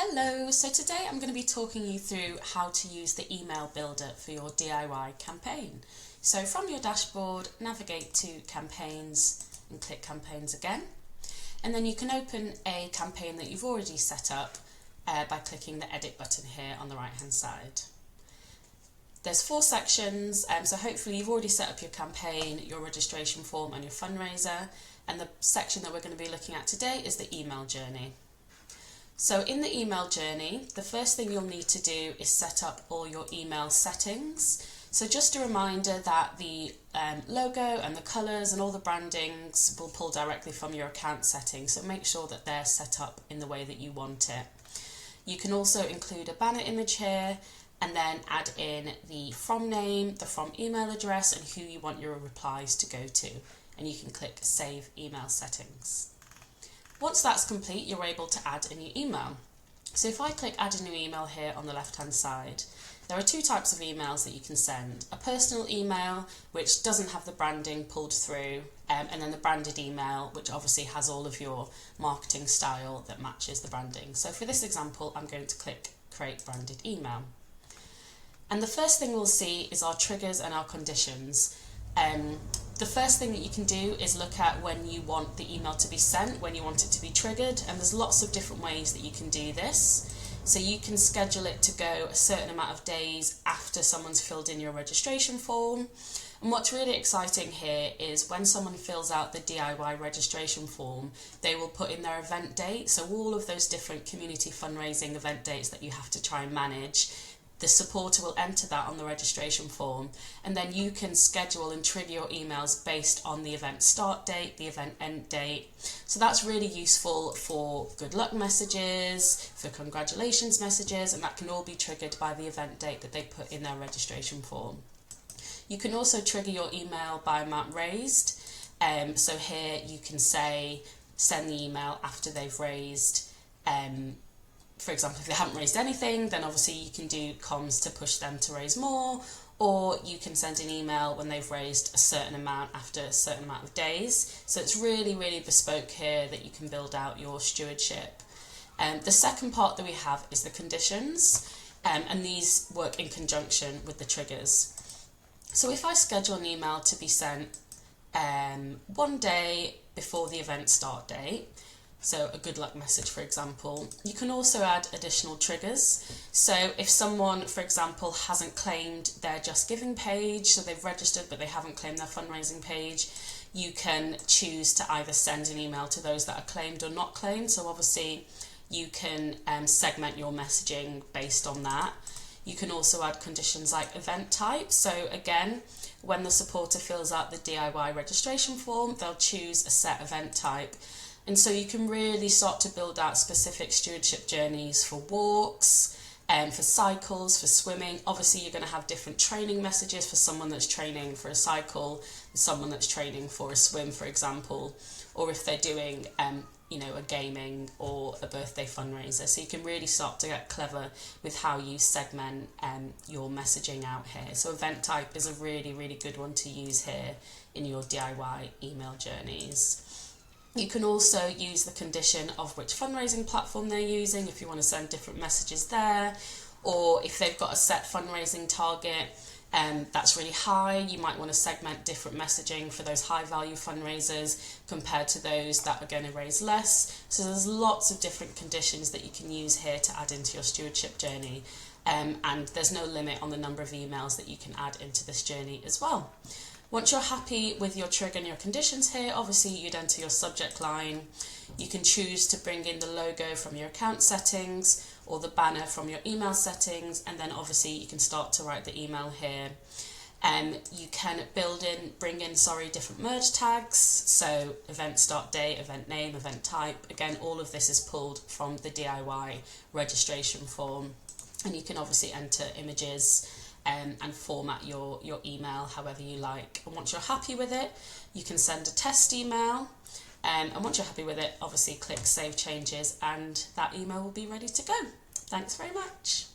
Hello, so today I'm going to be talking you through how to use the email builder for your DIY campaign. So from your dashboard, navigate to campaigns and click campaigns again. And then you can open a campaign that you've already set up by clicking the edit button here on the right hand side. There's 4 sections, so hopefully you've already set up your campaign, your registration form and your fundraiser. And the section that we're going to be looking at today is the email journey. So in the email journey, the first thing you'll need to do is set up all your email settings. So just a reminder that the logo and the colours and all the brandings will pull directly from your account settings, so make sure that they're set up in the way that you want it. You can also include a banner image here and then add in the from name, the from email address and who you want your replies to go to, and you can click Save Email Settings. Once that's complete, you're able to add a new email. So if I click Add a New Email here on the left-hand side, there are 2 types of emails that you can send. A personal email, which doesn't have the branding pulled through, and then the branded email, which obviously has all of your marketing style that matches the branding. So for this example, I'm going to click Create Branded Email. And the first thing we'll see is our triggers and our conditions. The first thing that you can do is look at when you want the email to be sent, when you want it to be triggered, and there's lots of different ways that you can do this. So you can schedule it to go a certain amount of days after someone's filled in your registration form. And what's really exciting here is when someone fills out the DIY registration form, they will put in their event date. So all of those different community fundraising event dates that you have to try and manage, the supporter will enter that on the registration form, and then you can schedule and trigger your emails based on the event start date, the event end date. So that's really useful for good luck messages, for congratulations messages, and that can all be triggered by the event date that they put in their registration form. You can also trigger your email by amount raised. So here you can say send the email after they've raised for example, if they haven't raised anything, then obviously you can do comms to push them to raise more, or you can send an email when they've raised a certain amount after a certain amount of days. So it's really, really bespoke here that you can build out your stewardship. The second part that we have is the conditions, and these work in conjunction with the triggers. So if I schedule an email to be sent 1 day before the event start date, so a good luck message, for example, you can also add additional triggers. So if someone, for example, hasn't claimed their JustGiving page, so they've registered but they haven't claimed their fundraising page, you can choose to either send an email to those that are claimed or not claimed. So obviously you can segment your messaging based on that. You can also add conditions like event type. So again, when the supporter fills out the DIY registration form, they'll choose a set event type. And so you can really start to build out specific stewardship journeys for walks, for cycles, for swimming. Obviously, you're going to have different training messages for someone that's training for a cycle, someone that's training for a swim, for example, or if they're doing, a gaming or a birthday fundraiser. So you can really start to get clever with how you segment your messaging out here. So event type is a really, really good one to use here in your DIY email journeys. You can also use the condition of which fundraising platform they're using if you want to send different messages there, or if they've got a set fundraising target that's really high, you might want to segment different messaging for those high value fundraisers compared to those that are going to raise less. So there's lots of different conditions that you can use here to add into your stewardship journey, and there's no limit on the number of emails that you can add into this journey as well. Once you're happy with your trigger and your conditions here, obviously you'd enter your subject line. You can choose to bring in the logo from your account settings or the banner from your email settings, and then obviously you can start to write the email here. You can bring in different merge tags, so event start date, event name, event type. Again, all of this is pulled from the DIY registration form, and you can obviously enter images and format your email however you like. And once you're happy with it, you can send a test email. And once you're happy with it, obviously click Save Changes and that email will be ready to go. Thanks very much.